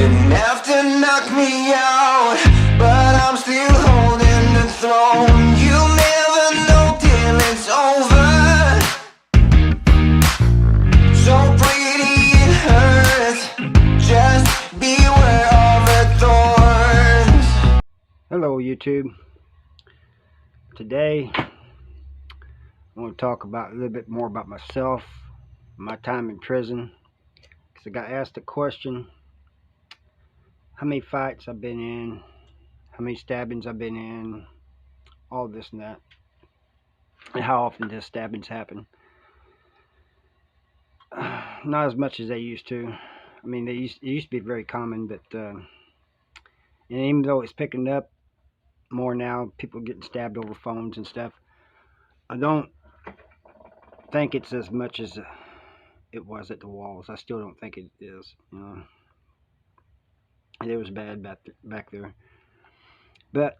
enough to knock me out, but I'm still holding the throne. You'll never know till it's over. So pretty it hurts, just beware of the thorns. Hello YouTube. Today I want to talk about a little bit more about myself, my time in prison, because I got asked a question: how many fights I've been in, how many stabbings I've been in, all this and that, and how often does stabbings happen. Not as much as they used to. I mean, it used to be very common, but and even though it's picking up more now, people getting stabbed over phones and stuff, I don't think it's as much as it was at the walls. I still don't think it is. You know, it was bad back there. But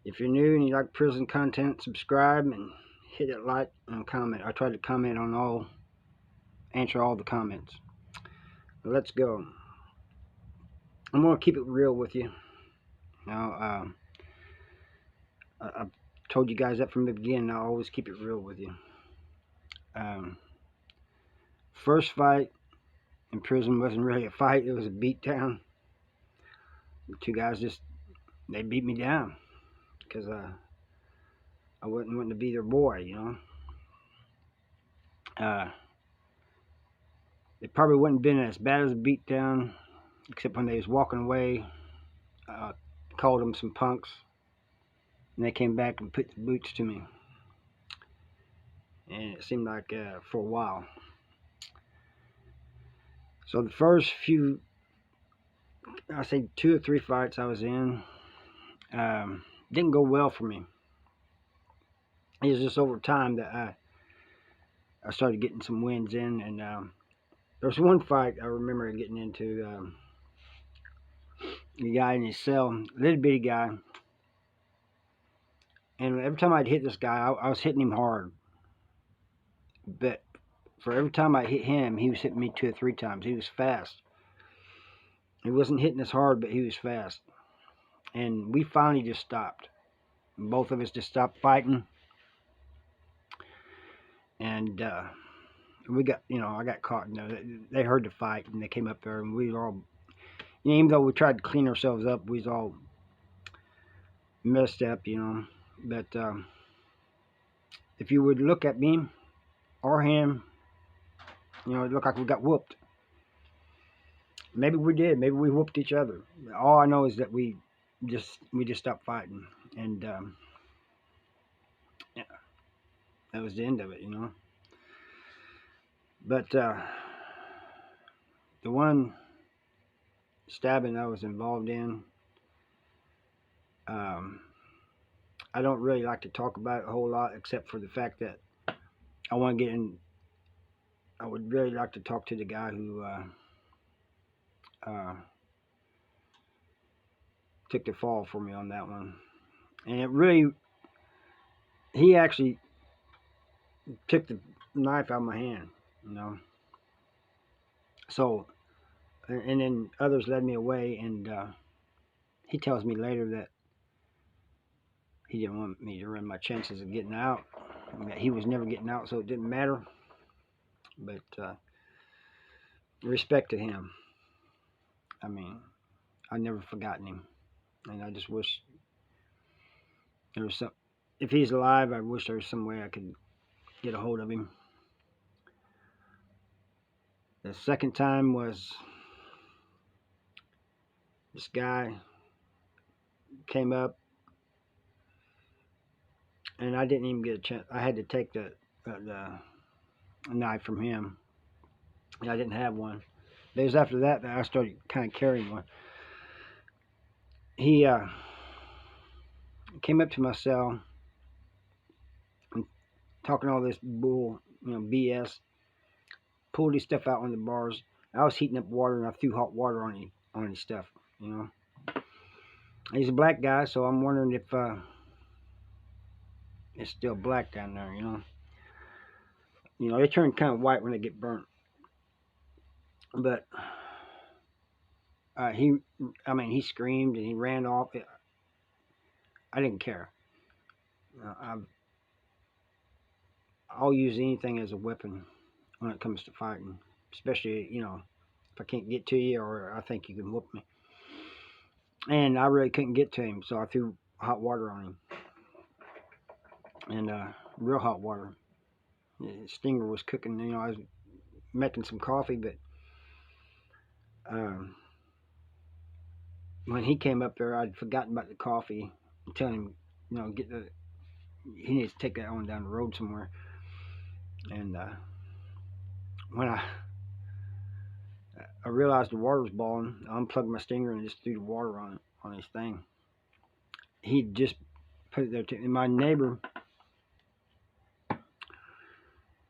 if you're new and you like prison content, subscribe and hit that like and comment. I try to comment on all, answer all the comments. Let's go. I'm gonna keep it real with you. Now, I've told you guys that from the beginning. I always keep it real with you. First fight in prison wasn't really a fight. It was a beat down. The two guys they beat me down because I wasn't wanting to be their boy, you know. They probably wouldn't have been as bad as a beat down, except when they was walking away. Called them some punks, and they came back and put the boots to me. And it seemed like for a while. So the first few, I say 2 or 3 fights I was in, didn't go well for me. It was just over time that I started getting some wins in, and there was one fight I remember getting into. The guy in his cell, little bitty guy, and every time I'd hit this guy, I was hitting him hard. But for every time I hit him, he was hitting me 2 or 3 times. He was fast. He wasn't hitting as hard, but he was fast. And we finally just stopped. Both of us just stopped fighting. And we got, I got caught. They heard the fight, and they came up there, and we were all, even though we tried to clean ourselves up, we was all messed up, But if you would look at me or him, it looked like we got whooped. Maybe we did. Maybe we whooped each other. All I know is that we just stopped fighting, and yeah, that was the end of it, But the one stabbing I was involved in, I don't really like to talk about it a whole lot, except for the fact that I want to get in. I would really like to talk to the guy who took the fall for me on that one. And he actually took the knife out of my hand, So, and then others led me away, and he tells me later that he didn't want me to ruin my chances of getting out. He was never getting out, so it didn't matter. But respect to him. I mean, I never forgotten him, and I just wish there was some. If he's alive, I wish there was some way I could get a hold of him. The second time was this guy came up, and I didn't even get a chance. I had to take the knife from him. I didn't have one. It was after that I started kind of carrying one. He came up to my cell and talking all this bull, BS. Pulled his stuff out on the bars. I was heating up water, and I threw hot water on his stuff. He's a black guy, so I'm wondering if it's still black down there. They turn kind of white when they get burnt. But he screamed and he ran off. I didn't care. I'll use anything as a weapon when it comes to fighting, especially if I can't get to you or I think you can whoop me. And I really couldn't get to him, so I threw hot water on him, and real hot water. The stinger was cooking. I was making some coffee, but um, when he came up there, I'd forgotten about the coffee and telling him, he needs to take that on down the road somewhere. And when I realized the water was boiling, I unplugged my stinger and just threw the water on his thing. He just put it there too. And my neighbor,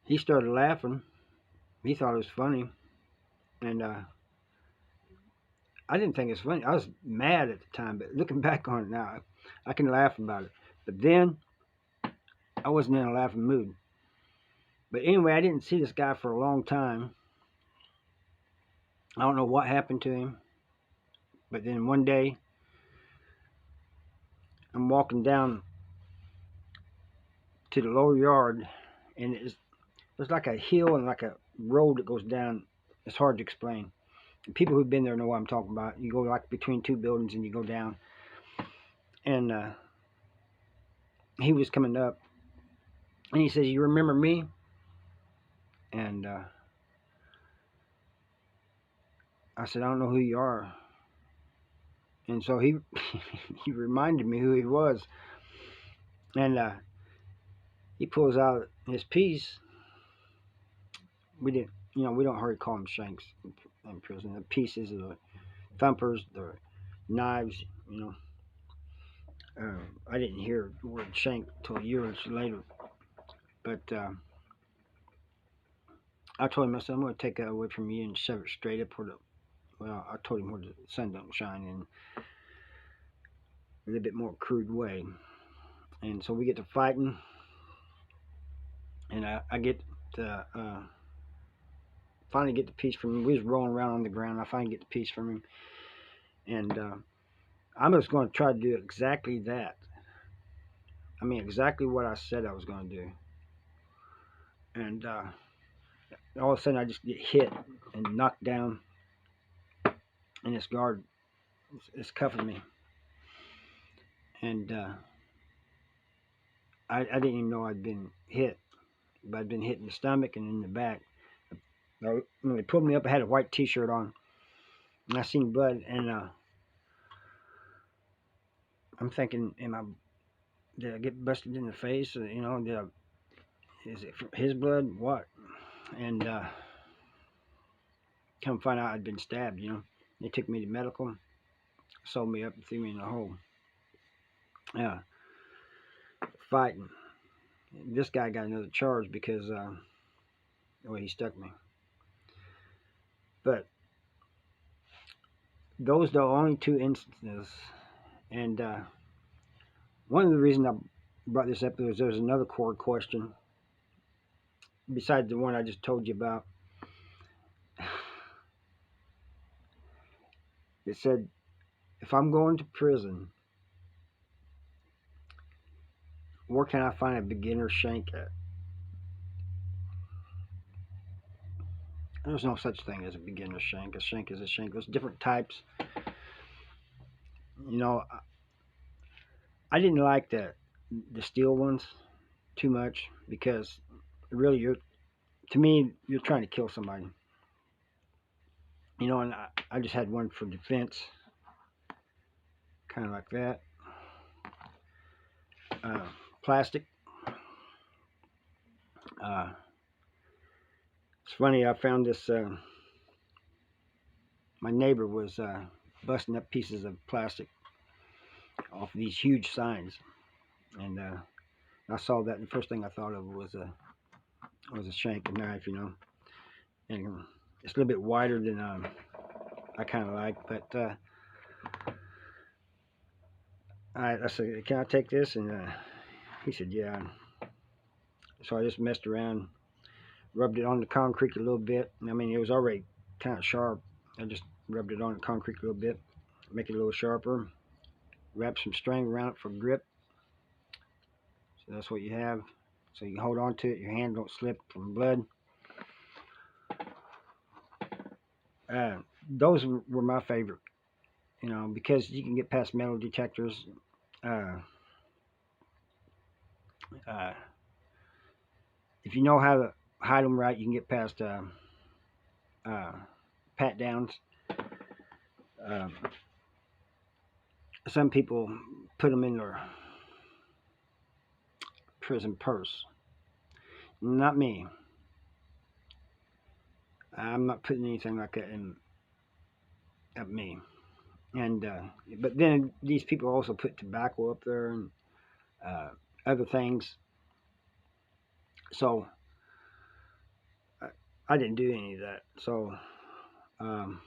he started laughing. He thought it was funny, and I didn't think it was funny. I was mad at the time, but looking back on it now, I can laugh about it. But then I wasn't in a laughing mood. But anyway, I didn't see this guy for a long time. I don't know what happened to him. But then one day, I'm walking down to the lower yard, and there's like a hill and like a road that goes down. It's hard to explain. People who've been there know what I'm talking about. You go like between two buildings and you go down. And he was coming up, and he says, "You remember me?" And I said, "I don't know who you are." And so he he reminded me who he was, and he pulls out his piece. We didn't, we don't hardly call them shanks in prison. The pieces, the thumpers, the knives. I didn't hear the word shank till years later, but I told him, I said, "I'm going to take that away from you and shove it straight up where I told him where the sun don't shine in a little bit more crude way." And so we get to fighting, and I get to finally get the piece from him. We was rolling around on the ground. I finally get the piece from him, and I'm just going to try to do exactly that. I mean, exactly what I said I was going to do. And all of a sudden, I just get hit and knocked down, and this guard is cuffing me. And I didn't even know I'd been hit, but I'd been hit in the stomach and in the back. Now, when they pulled me up, I had a white T-shirt on, and I seen blood, and I'm thinking, did I get busted in the face? Is it his blood? What? And come find out I'd been stabbed. They took me to medical, sewed me up, and threw me in a hole. Yeah, fighting. This guy got another charge because the way he stuck me. But those are the only two instances, and one of the reasons I brought this up is there's another core question besides the one I just told you about. It said, if I'm going to prison, where can I find a beginner shank at? There's no such thing as a beginner shank. A shank is a shank. There's different types. I didn't like the steel ones too much because really to me you're trying to kill somebody. And I just had one for defense, kind of like that. Plastic. It's funny, I found this. My neighbor was busting up pieces of plastic off these huge signs, and I saw that, and the first thing I thought of was a shank, a knife, and it's a little bit wider than I kind of like, but I said, "Can I take this?" And he said, "Yeah." So I just messed around, rubbed it on the concrete a little bit. I mean, it was already kind of sharp. I just rubbed it on the concrete a little bit, make it a little sharper, wrap some string around it for grip. So that's what you have. So you can hold on to it, your hand don't slip from blood. Those were my favorite, because you can get past metal detectors. Uh, uh, if you know how to hide them right, you can get past uh, pat downs. Um, some people put them in their prison purse. Not me. I'm not putting anything like that in at me. And but then these people also put tobacco up there and uh, other things. So I, I didn't do any of that. So um,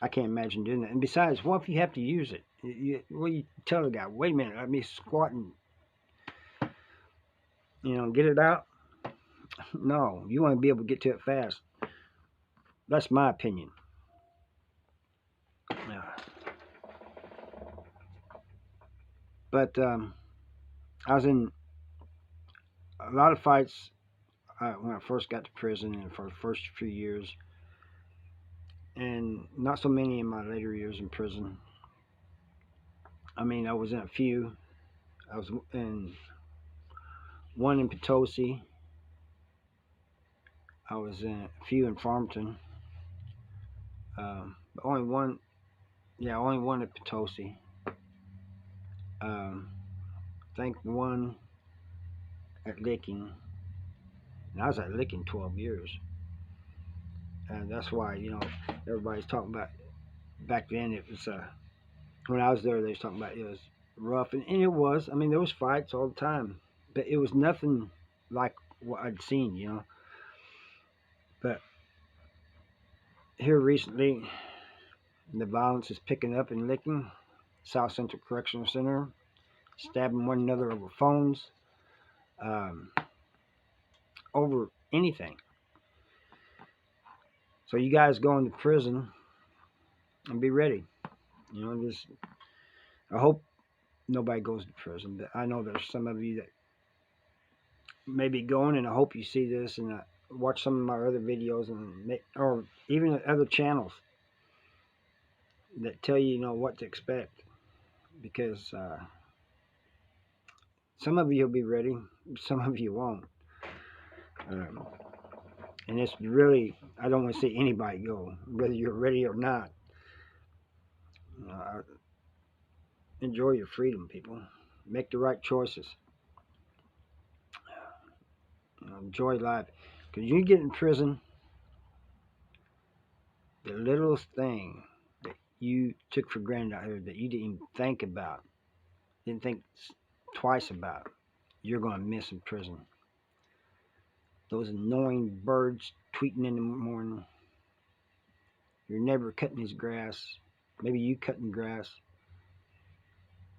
I can't imagine doing that. And besides, what if you have to use it? You tell the guy, wait a minute, let me squat and get it out. No, you want to be able to get to it fast. That's my opinion. Yeah. But I was in a lot of fights when I first got to prison and for the first few years, and not so many in my later years in prison. I mean, I was in a few. I was in one in Potosi. I was in a few in Farmington. But only one, yeah, only one at Potosi. I think one at Licking. And I was at Licking 12 years. And that's why, everybody's talking about back then it was, when I was there, they was talking about it was rough. And it was. I mean, there was fights all the time. But it was nothing like what I'd seen. But here recently, the violence is picking up in Licking, South Central Correctional Center, stabbing one another over phones, um, over anything. So you guys go into prison and be ready. Just I hope nobody goes to prison, but I know there's some of you that may be going, and I hope you see this and watch some of my other videos or even other channels that tell you what to expect, because some of you will be ready, some of you won't. And it's really, I don't want to see anybody go, whether you're ready or not. Enjoy your freedom, people. Make the right choices. Enjoy life. Because you get in prison, the littlest thing that you took for granted out here that you didn't even think about, didn't think twice about, you're going to miss in prison. Those annoying birds tweeting in the morning. Your neighbor cutting his grass. Maybe you cutting grass.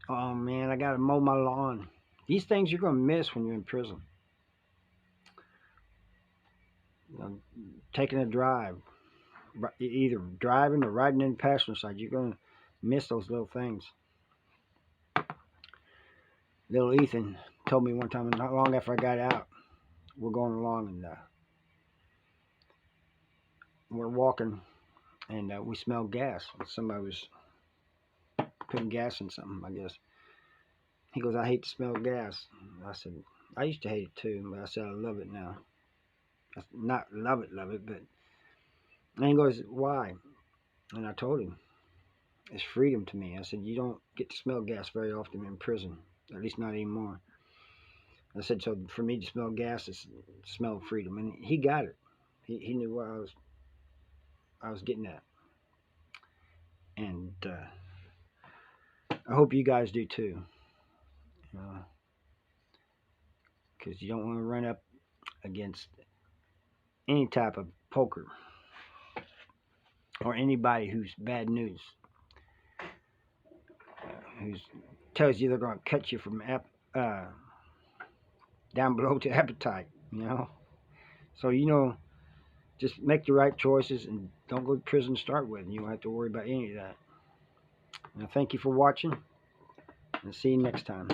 Oh man, I got to mow my lawn. These things you're going to miss when you're in prison. Taking a drive, either driving or riding in the passenger side, you're going to miss those little things. Little Ethan told me one time, not long after I got out, we're going along and we're walking, and we smelled gas. Somebody was putting gas in something, I guess. He goes, I hate to smell gas. I said, I used to hate it too, but I said, I love it now. Not love it, but. And he goes, why? And I told him, it's freedom to me. I said, you don't get to smell gas very often in prison, at least not anymore. I said, so for me to smell gas is smell of freedom. And he got it. He knew what I was getting at. And I hope you guys do too. Because you don't want to run up against any type of poker or anybody who's bad news, who tells you they're going to cut you from down below to appetite. So just make the right choices and don't go to prison to start with, and you won't have to worry about any of that. And thank you for watching, and see you next time.